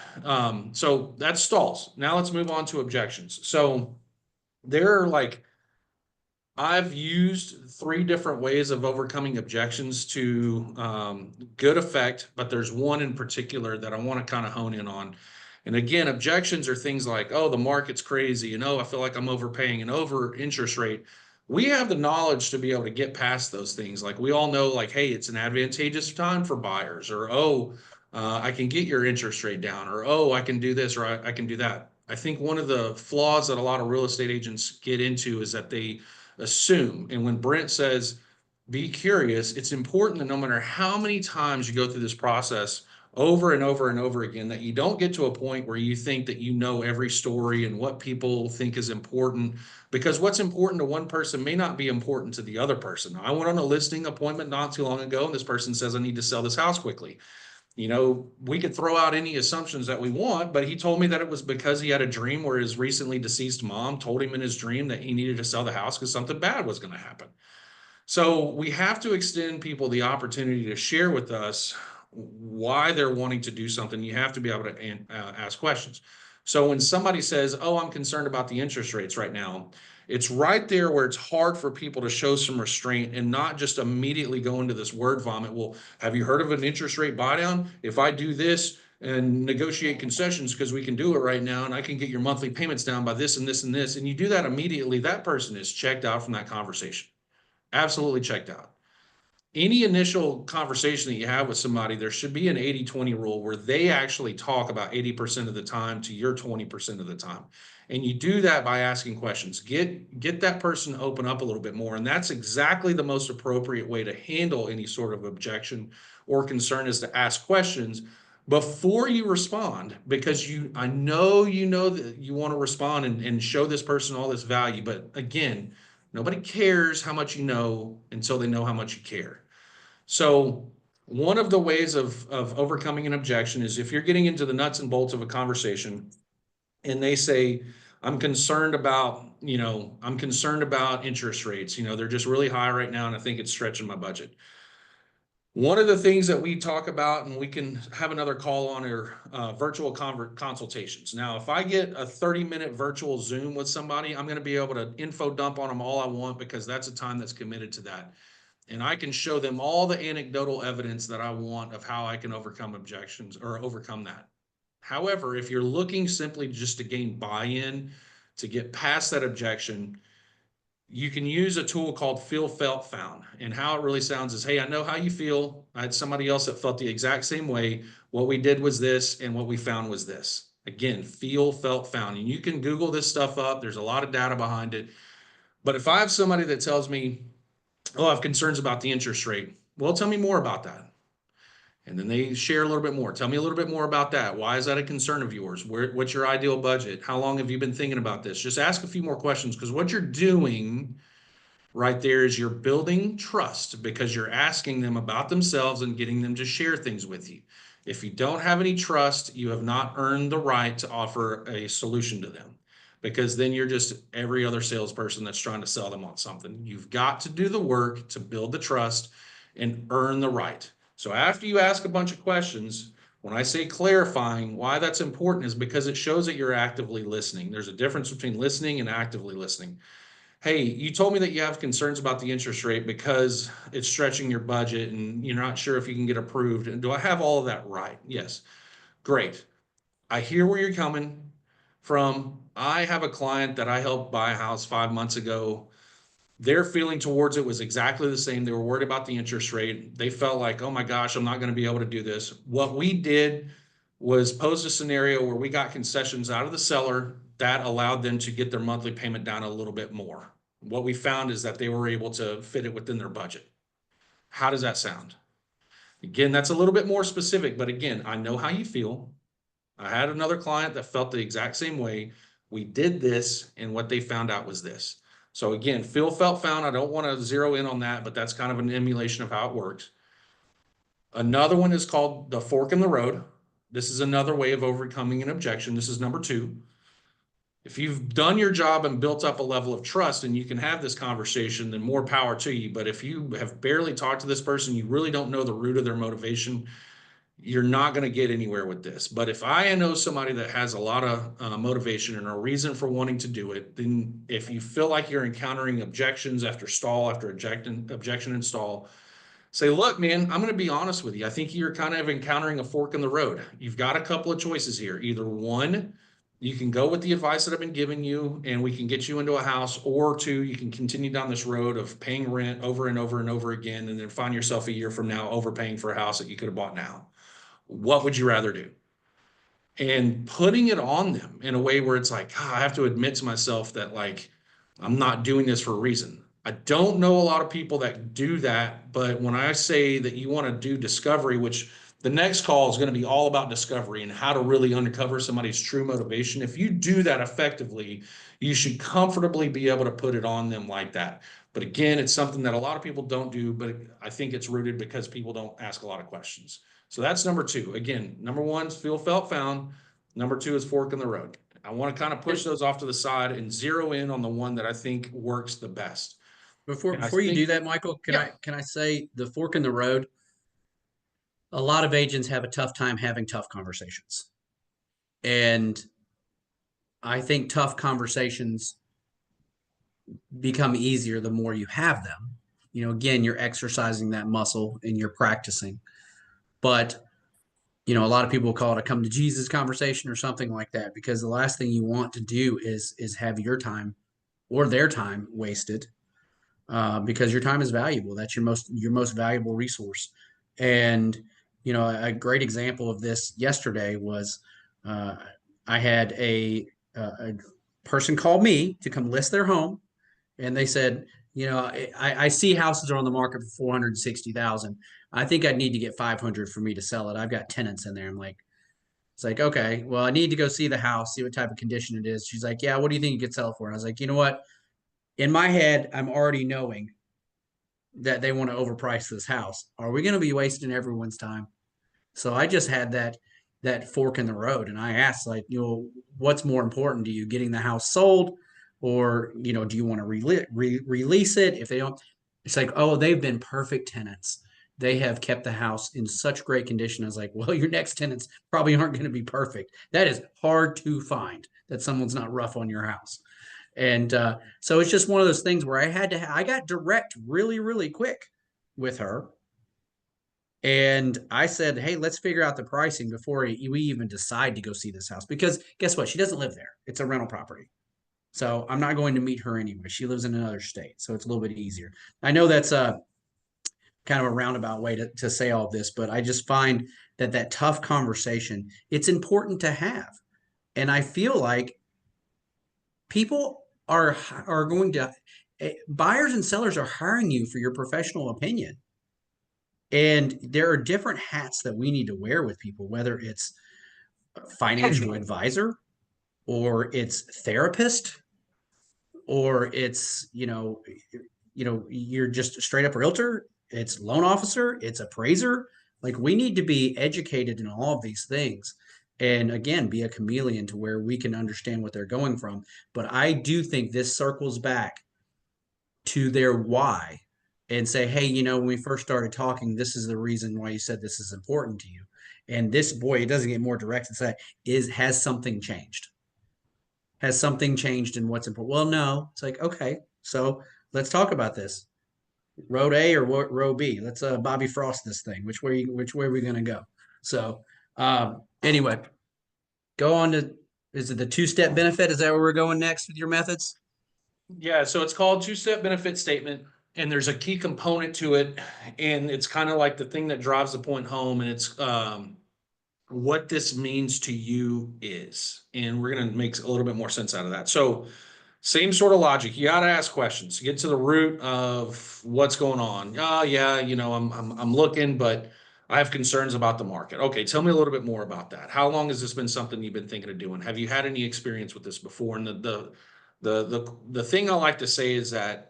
So that's stalls. Now let's move on to objections. So I've used 3 different ways of overcoming objections to good effect, but there's one in particular that I want to kind of hone in on. And again, objections are things like, "Oh, the market's crazy," and, "Oh, I feel like I'm overpaying," and "over interest rate." We have the knowledge to be able to get past those things. Like, we all know, like, "Hey, it's an advantageous time for buyers," or, "Oh, I can get your interest rate down," or, "Oh, I can do this," or I can do that. I think one of the flaws that a lot of real estate agents get into is that they assume. And when Brent says, "Be curious," it's important that no matter how many times you go through this process over and over and over again, that you don't get to a point where you think that you know every story and what people think is important, because what's important to one person may not be important to the other person. I went on a listing appointment not too long ago, and this person says, "I need to sell this house quickly." We could throw out any assumptions that we want, but he told me that it was because he had a dream where his recently deceased mom told him in his dream that he needed to sell the house because something bad was going to happen. So we have to extend people the opportunity to share with us why they're wanting to do something. You have to be able to ask questions. So when somebody says, "Oh, I'm concerned about the interest rates right now," it's right there where it's hard for people to show some restraint and not just immediately go into this word vomit. "Well, have you heard of an interest rate buy down? If I do this and negotiate concessions, because we can do it right now, and I can get your monthly payments down by this and this and this," and you do that immediately, that person is checked out from that conversation. Absolutely checked out. Any initial conversation that you have with somebody, there should be an 80-20 rule where they actually talk about 80% of the time to your 20% of the time. And you do that by asking questions. Get that person to open up a little bit more. And that's exactly the most appropriate way to handle any sort of objection or concern, is to ask questions before you respond, because I know that you want to respond and show this person all this value. But again, Nobody cares how much you know until they know how much you care. So one of the ways of overcoming an objection is if you're getting into the nuts and bolts of a conversation and they say, I'm concerned about, I'm concerned about interest rates. They're just really high right now, and I think it's stretching my budget. One of the things that we talk about, and we can have another call on, are virtual consultations. Now, if I get a 30-minute virtual Zoom with somebody, I'm going to be able to info dump on them all I want, because that's a time that's committed to that. And I can show them all the anecdotal evidence that I want of how I can overcome objections or overcome that. However, if you're looking simply just to gain buy-in, to get past that objection, you can use a tool called Feel, Felt, Found. And how it really sounds is, hey, I know how you feel. I had somebody else that felt the exact same way. What we did was this, and what we found was this. Again, feel, felt, found. And you can Google this stuff up. There's a lot of data behind it. But if I have somebody that tells me, oh, I have concerns about the interest rate. Well, tell me more about that. And then they share a little bit more. Tell me a little bit more about that. Why is that a concern of yours? What's your ideal budget? How long have you been thinking about this? Just ask a few more questions, because what you're doing right there is you're building trust, because you're asking them about themselves and getting them to share things with you. If you don't have any trust, you have not earned the right to offer a solution to them, because then you're just every other salesperson that's trying to sell them on something. You've got to do the work to build the trust and earn the right. So after you ask a bunch of questions, when I say clarifying, why that's important is because it shows that you're actively listening. There's a difference between listening and actively listening. Hey, you told me that you have concerns about the interest rate because it's stretching your budget and you're not sure if you can get approved. And do I have all of that right? Yes. Great. I hear where you're coming from. I have a client that I helped buy a house 5 months ago. Their feeling towards it was exactly the same. They were worried about the interest rate. They felt like, oh my gosh, I'm not going to be able to do this. What we did was pose a scenario where we got concessions out of the seller that allowed them to get their monthly payment down a little bit more. What we found is that they were able to fit it within their budget. How does that sound? Again, that's a little bit more specific, but again, I know how you feel. I had another client that felt the exact same way. We did this, and what they found out was this. So again, feel, felt, found. I don't want to zero in on that, but that's kind of an emulation of how it works. Another one is called the fork in the road. This is another way of overcoming an objection. This is number 2. If you've done your job and built up a level of trust and you can have this conversation, then more power to you. But if you have barely talked to this person, you really don't know the root of their motivation, you're not going to get anywhere with this. But if I know somebody that has a lot of motivation and a reason for wanting to do it, then if you feel like you're encountering objections after objection and stall, say, look, man, I'm going to be honest with you. I think you're kind of encountering a fork in the road. You've got a couple of choices here. Either one, you can go with the advice that I've been giving you and we can get you into a house, or 2, you can continue down this road of paying rent over and over and over again, and then find yourself a year from now overpaying for a house that you could have bought now. What would you rather do? And putting it on them in a way where it's like, I have to admit to myself that, like, I'm not doing this for a reason. I don't know a lot of people that do that, but when I say that you want to do discovery, which the next call is going to be all about discovery and how to really uncover somebody's true motivation. If you do that effectively, you should comfortably be able to put it on them like that. But again, it's something that a lot of people don't do, but I think it's rooted because people don't ask a lot of questions. So that's number 2. Again, number 1 is feel, felt, found. Number 2 is fork in the road. I want to kind of push those off to the side and zero in on the one that I think works the best. Before you do that, Michael, can I say the fork in the road? A lot of agents have a tough time having tough conversations. And I think tough conversations become easier the more you have them. Again, you're exercising that muscle and you're practicing. But, a lot of people call it a come to Jesus conversation or something like that, because the last thing you want to do is have your time or their time wasted, because your time is valuable. That's your most valuable resource. And, a great example of this yesterday was I had a person call me to come list their home. And they said, I see houses are on the market for 460,000. I think I'd need to get 500 for me to sell it. I've got tenants in there. I'm like, it's like, okay, well, I need to go see the house, see what type of condition it is. She's like, yeah, what do you think you could sell it for? And I was like, you know what? in my head, I'm already knowing that they want to overprice this house. Are we going to be wasting everyone's time? So I just had that fork in the road, and I asked, like, what's more important to you, getting the house sold, or do you want to release it? If they don't, it's like, oh, they've been perfect tenants. They have kept the house in such great condition. I was like, well, your next tenants probably aren't going to be perfect. That is hard to find, that someone's not rough on your house. And so it's just one of those things where I got direct really, really quick with her. And I said, hey, let's figure out the pricing before we even decide to go see this house. Because guess what? She doesn't live there. It's a rental property. So I'm not going to meet her anyway. She lives in another state. So it's a little bit easier. I know that's a kind of a roundabout way to say all this, but I just find that tough conversation, it's important to have. And I feel like people are going to, buyers and sellers are hiring you for your professional opinion. And there are different hats that we need to wear with people, whether it's financial advisor, or it's therapist, or it's, you're just a straight up realtor, it's loan officer, it's appraiser. Like, we need to be educated in all of these things. And again, be a chameleon to where we can understand what they're going from. But I do think this circles back to their why, and say, hey, when we first started talking, this is the reason why you said this is important to you. And this, boy, it doesn't get more direct and say, has something changed? Has something changed in what's important? Well, no. It's like, okay, so let's talk about this. Road A or row B? Let's Bobby Frost this thing. Which way are we going to go? So anyway, go on to, is it the two-step benefit? Is that where we're going next with your methods? Yeah, so it's called two-step benefit statement, and there's a key component to it, and it's kind of like the thing that drives the point home, and it's what this means to you is, and we're going to make a little bit more sense out of that. So same sort of logic. You got to ask questions to get to the root of what's going on. Oh yeah, I'm looking, but I have concerns about the market. Okay, tell me a little bit more about that. How long has this been something you've been thinking of doing? Have you had any experience with this before? And the thing I like to say is that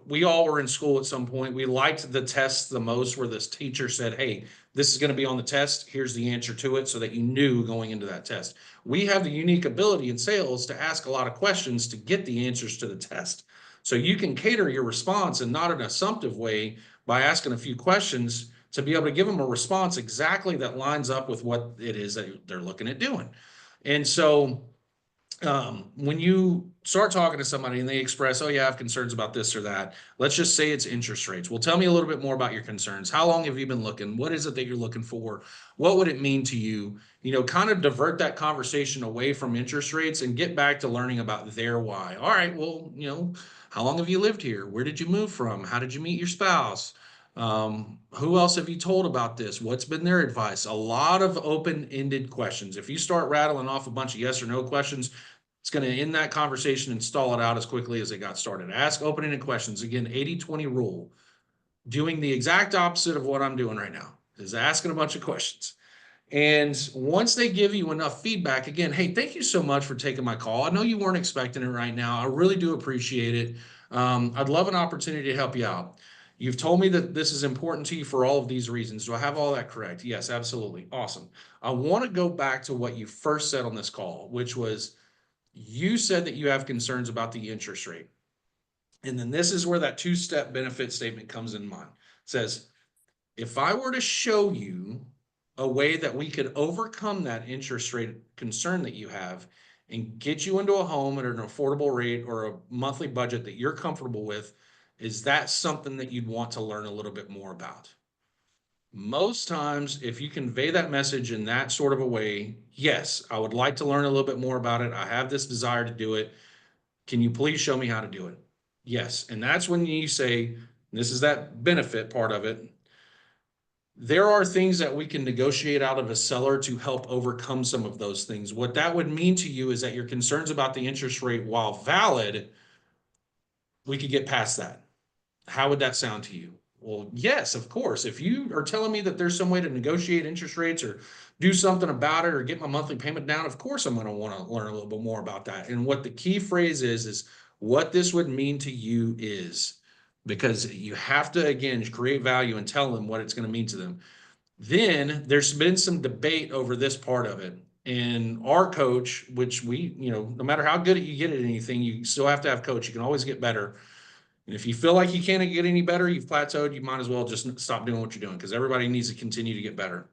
we all were in school at some point. We liked the tests the most, where this teacher said, hey, this is going to be on the test. Here's the answer to it, so that you knew going into that test. We have the unique ability in sales to ask a lot of questions to get the answers to the test. So you can cater your response, and not an assumptive way, by asking a few questions to be able to give them a response exactly that lines up with what it is that they're looking at doing. And so when you start talking to somebody and they express, oh yeah, I have concerns about this or that, let's just say it's interest rates. Well, tell me a little bit more about your concerns. How long have you been looking? What is it that you're looking for? What would it mean to you? Kind of divert that conversation away from interest rates and get back to learning about their why. All right, well, how long have you lived here? Where did you move from? How did you meet your spouse? Who else have you told about this? What's been their advice? A lot of open-ended questions. If you start rattling off a bunch of yes or no questions, it's going to end that conversation and stall it out as quickly as it got started. Ask open-ended questions. Again, 80-20 rule. Doing the exact opposite of what I'm doing right now is asking a bunch of questions. And once they give you enough feedback, again, hey, thank you so much for taking my call. I know you weren't expecting it right now. I really do appreciate it. I'd love an opportunity to help you out. You've told me that this is important to you for all of these reasons. Do I have all that correct? Yes, absolutely. Awesome. I want to go back to what you first said on this call, which was, you said that you have concerns about the interest rate. And then this is where that two-step benefit statement comes in mind. It says, if I were to show you a way that we could overcome that interest rate concern that you have and get you into a home at an affordable rate or a monthly budget that you're comfortable with, is that something that you'd want to learn a little bit more about? Most times, if you convey that message in that sort of a way, yes, I would like to learn a little bit more about it. I have this desire to do it. Can you please show me how to do it? Yes. And that's when you say, this is that benefit part of it. There are things that we can negotiate out of a seller to help overcome some of those things. What that would mean to you is that your concerns about the interest rate, while valid, we could get past that. How would that sound to you? Well, yes, of course. If you are telling me that there's some way to negotiate interest rates or do something about it or get my monthly payment down, of course I'm going to want to learn a little bit more about that. And what the key phrase is what this would mean to you is, because you have to, again, create value and tell them what it's going to mean to them. Then there's been some debate over this part of it. And our coach, which we, no matter how good you get at anything, you still have to have coach. You can always get better. And if you feel like you can't get any better, you've plateaued, you might as well just stop doing what you're doing, because everybody needs to continue to get better.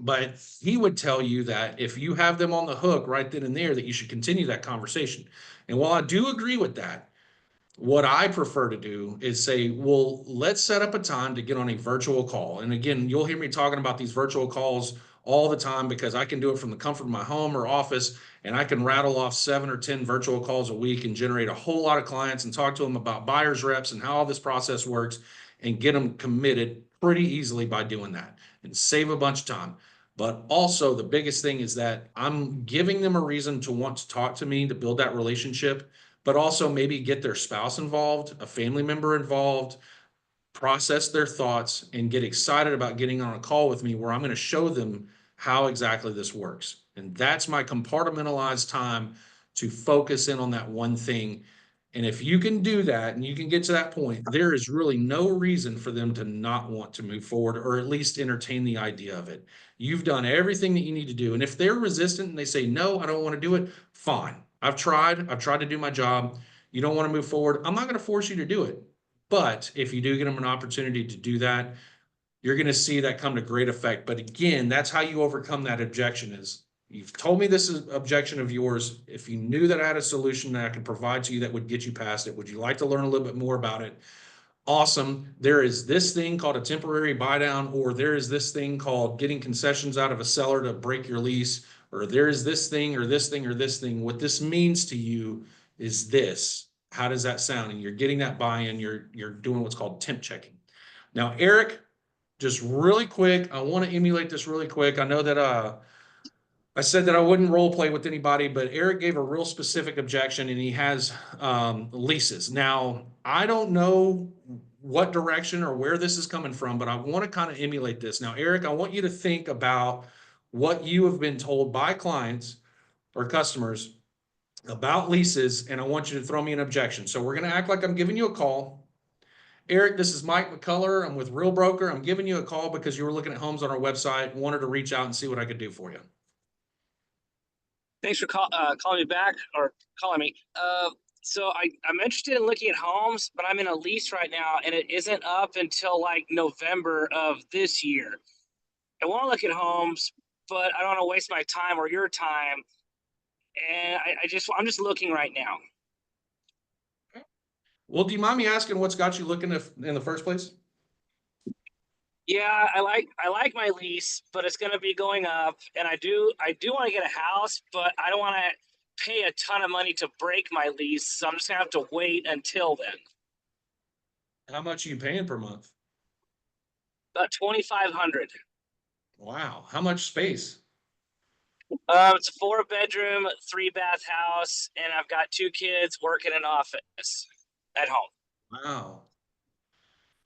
But he would tell you that if you have them on the hook right then and there, that you should continue that conversation. And while I do agree with that, what I prefer to do is say, well, let's set up a time to get on a virtual call. And again, you'll hear me talking about these virtual calls all the time, because I can do it from the comfort of my home or office, and I can rattle off 7 or 10 virtual calls a week and generate a whole lot of clients and talk to them about buyers reps and how all this process works, and get them committed pretty easily by doing that and save a bunch of time. But also the biggest thing is that I'm giving them a reason to want to talk to me, to build that relationship, but also maybe get their spouse involved, a family member involved, process their thoughts, and get excited about getting on a call with me where I'm going to show them how exactly this works. And that's my compartmentalized time to focus in on that one thing. And if you can do that and you can get to that point, there is really no reason for them to not want to move forward, or at least entertain the idea of it. You've done everything that you need to do. And if they're resistant and they say, no, I don't want to do it, fine. I've tried to do my job. You don't want to move forward. I'm not going to force you to do it. But if you do get them an opportunity to do that, you're going to see that come to great effect. But again, that's how you overcome that objection. Is you've told me this is objection of yours. If you knew that I had a solution that I could provide to you that would get you past it, would you like to learn a little bit more about it? Awesome. There is this thing called a temporary buy down, or there is this thing called getting concessions out of a seller to break your lease, or there is this thing or this thing or this thing. What this means to you is this. How does that sound? And you're getting that buy-in. You're doing what's called temp checking. Now, Eric, just really quick, I want to emulate this really quick. I know that I said that I wouldn't role play with anybody, but Eric gave a real specific objection, and he has leases. Now, I don't know what direction or where this is coming from, but I want to kind of emulate this. Now, Eric, I want you to think about what you have been told by clients or customers about leases, and I want you to throw me an objection. So we're going to act like I'm giving you a call. Eric, this is Mike McCullough. I'm with Real Broker. I'm giving you a call because you were looking at homes on our website, wanted to reach out and see what I could do for you. Thanks for calling me back, or calling me. So I'm interested in looking at homes, but I'm in a lease right now, and it isn't up until like November of this year. I want to look at homes, but I don't want to waste my time or your time. And I'm just looking right now. Well, do you mind me asking what's got you looking in the first place? Yeah, I like my lease, but it's going to be going up, and I do want to get a house, but I don't want to pay a ton of money to break my lease, so I'm just going to have to wait until then. How much are you paying per month? About $2,500. Wow. How much space? It's a 4-bedroom, 3-bath house, and I've got 2 kids, work in an office at home. Wow.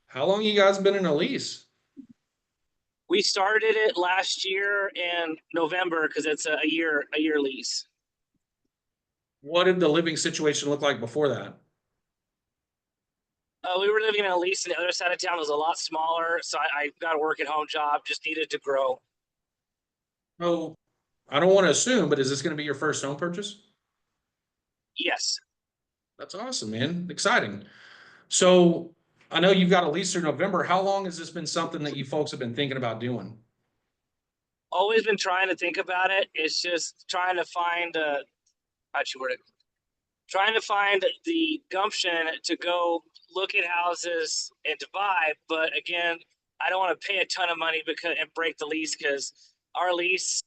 How long you guys been in a lease? We started it last year in November because it's a year lease. What did the living situation look like before that? We were living in a lease on the other side of town. It was a lot smaller, so I got a work at home job, just needed to grow. Oh, I don't want to assume, but is this going to be your first home purchase? Yes. That's awesome, man. Exciting. So I know you've got a lease through November. How long has this been something that you folks have been thinking about doing? Always been trying to think about it. It's just trying to find trying to find the gumption to go look at houses and to buy. But again, I don't want to pay a ton of money and break the lease, because our lease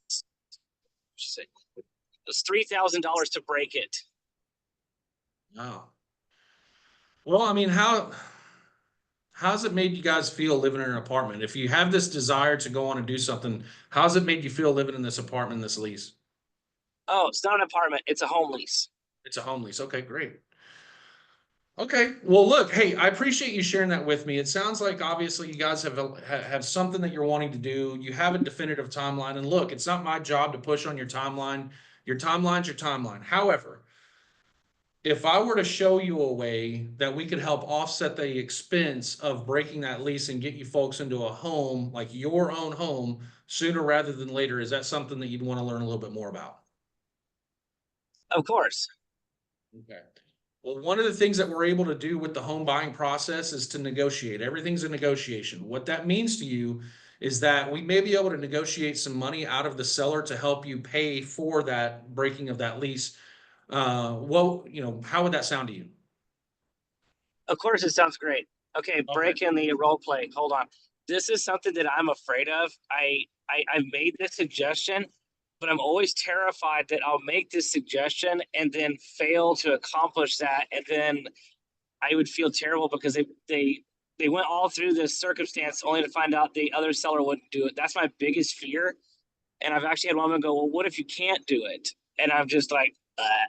was $3,000 to break it. Wow. Well, I mean, how's it made you guys feel living in an apartment? If you have this desire to go on and do something, how's it made you feel living in this apartment, this lease? Oh, it's not an apartment. It's a home lease. It's a home lease. Okay, great. Okay. Well, look, hey, I appreciate you sharing that with me. It sounds like obviously you guys have something that you're wanting to do. You have a definitive timeline. And look, it's not my job to push on your timeline. Your timeline's your timeline. However, if I were to show you a way that we could help offset the expense of breaking that lease and get you folks into a home, like your own home, sooner rather than later, is that something that you'd want to learn a little bit more about? Of course. Okay. Well, one of the things that we're able to do with the home buying process is to negotiate. Everything's a negotiation. What that means to you is that we may be able to negotiate some money out of the seller to help you pay for that breaking of that lease. Well, how would that sound to you? Of course, it sounds great. Okay, Okay. break in the role play. Hold on. This is something that I'm afraid of. I made this suggestion, but I'm always terrified that I'll make this suggestion and then fail to accomplish that, and then I would feel terrible because they went all through this circumstance only to find out the other seller wouldn't do it. That's my biggest fear. And I've actually had one of them go, "Well, what if you can't do it?" And I'm just like, I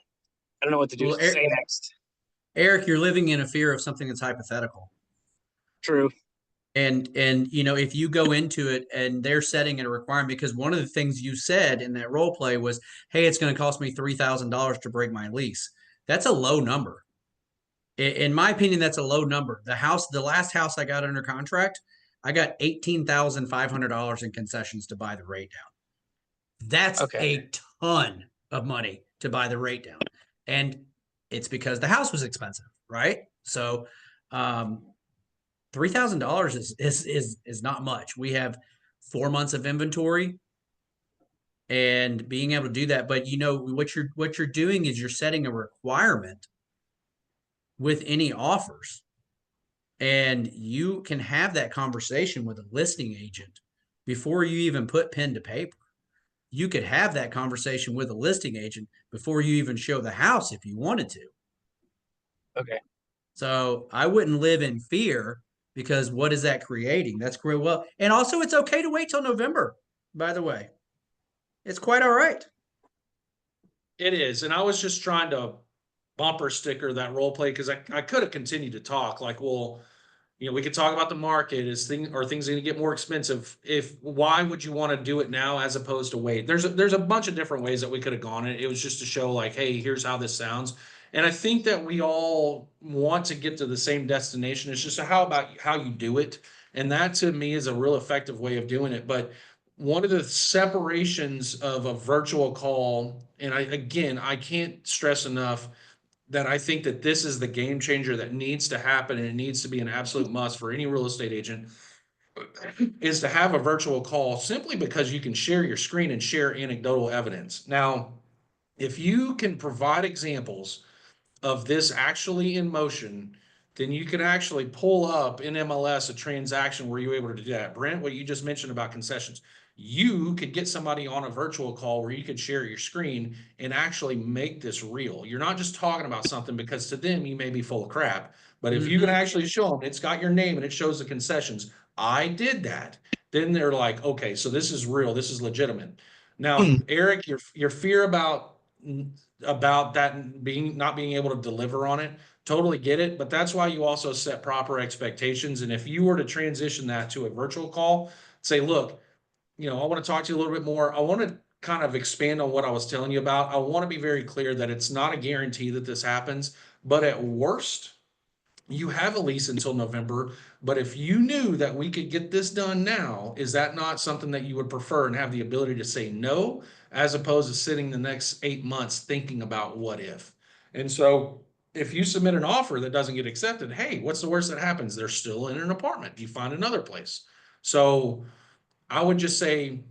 don't know what to do. Well, Say next. Eric, you're living in a fear of something that's hypothetical. True. And if you go into it and they're setting a requirement, because one of the things you said in that role play was, hey, it's going to cost me $3,000 to break my lease. That's a low number. In my opinion, that's a low number. The last house I got under contract, I got $18,500 in concessions to buy the rate down. That's Okay. a ton of money to buy the rate down. And it's because the house was expensive, right? So $3,000 is not much. We have 4 months of inventory and being able to do that. But what you're doing is you're setting a requirement with any offers. And you can have that conversation with a listing agent before you even put pen to paper. You could have that conversation with a listing agent before you even show the house if you wanted to. Okay. So I wouldn't live in fear, because what is that creating? That's great. Well, and also it's okay to wait till November, by the way. It's quite all right. It is. And I was just trying to bumper sticker that role play because I could have continued to talk like, well, we could talk about the market. Are things going to get more expensive? Why would you want to do it now as opposed to wait? There's a bunch of different ways that we could have gone. It was just to show like, hey, here's how this sounds. And I think that we all want to get to the same destination. It's just how about how you do it. And that to me is a real effective way of doing it. But one of the separations of a virtual call, and I can't stress enough that I think that this is the game changer that needs to happen, and it needs to be an absolute must for any real estate agent, is to have a virtual call simply because you can share your screen and share anecdotal evidence. Now, if you can provide examples of this actually in motion, then you can actually pull up in MLS a transaction where you're able to do that. Brent, what you just mentioned about concessions, you could get somebody on a virtual call where you could share your screen and actually make this real. You're not just talking about something because to them you may be full of crap, but if you can actually show them it's got your name and it shows the concessions, I did that, then they're like, okay, so this is real, this is legitimate. Now, Eric, your fear about that not being able to deliver on it, totally get it, but that's why you also set proper expectations. And if you were to transition that to a virtual call, say, look, I want to talk to you a little bit more. I want to kind of expand on what I was telling you about. I want to be very clear that it's not a guarantee that this happens, but at worst, you have a lease until November. But if you knew that we could get this done now, is that not something that you would prefer and have the ability to say no, as opposed to sitting the next 8 months thinking about what if? And so if you submit an offer that doesn't get accepted, hey, what's the worst that happens? They're still in an apartment. You find another place. So I would just say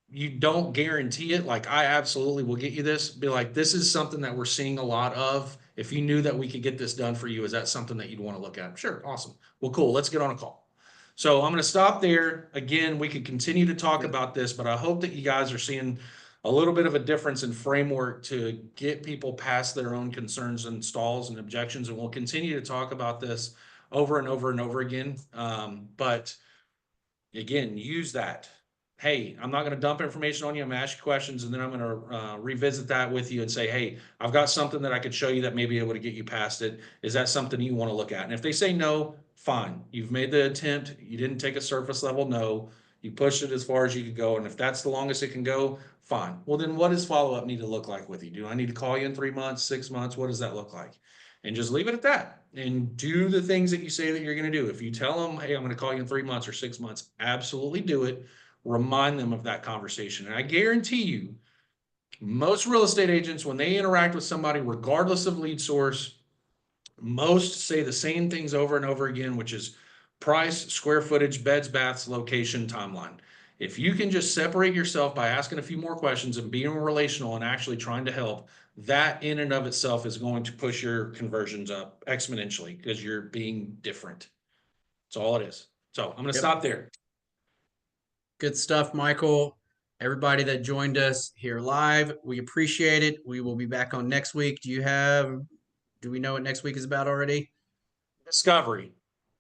you don't guarantee it. Like, I absolutely will get you this. Be like, this is something that we're seeing a lot of. If you knew that we could get this done for you, is that something that you'd want to look at? Sure. Awesome. Well, cool. Let's get on a call. So I'm going to stop there. Again, we could continue to talk about this, but I hope that you guys are seeing a little bit of a difference in framework to get people past their own concerns and stalls and objections. And we'll continue to talk about this over and over and over again. But again, use that. Hey, I'm not going to dump information on you. I'm going to ask you questions, and then I'm going to revisit that with you and say, hey, I've got something that I could show you that may be able to get you past it. Is that something you want to look at? And if they say no, fine. You've made the attempt. You didn't take a surface level no. You pushed it as far as you could go. And if that's the longest it can go, fine. Well, then what does follow-up need to look like with you? Do I need to call you in 3 months, 6 months? What does that look like? And just leave it at that and do the things that you say that you're going to do. If you tell them, hey, I'm going to call you in 3 months or 6 months, absolutely do it. Remind them of that conversation. And I guarantee you, most real estate agents, when they interact with somebody, regardless of lead source, most say the same things over and over again, which is price, square footage, beds, baths, location, timeline. If you can just separate yourself by asking a few more questions and being relational and actually trying to help, that in and of itself is going to push your conversions up exponentially because you're being different. That's all it is. So I'm going to stop there. Good stuff, Michael. Everybody that joined us here live, we appreciate it. We will be back on next week. Do we know what next week is about already? Discovery.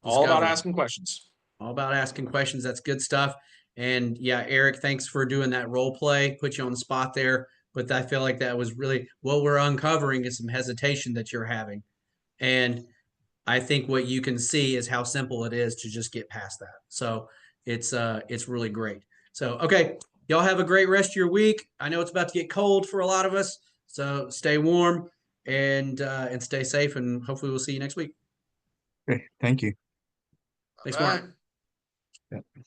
All about Discovery. asking questions. All about asking questions. That's good stuff. And yeah, Eric, thanks for doing that role play. Put you on the spot there. But I feel like that was really what we're uncovering is some hesitation that you're having. And I think what you can see is how simple it is to just get past that. So it's really great. So okay, y'all have a great rest of your week. I know it's about to get cold for a lot of us, so stay warm and stay safe, and hopefully we'll see you next week. Okay, thank you. Thanks, Mark. Bye. Yeah.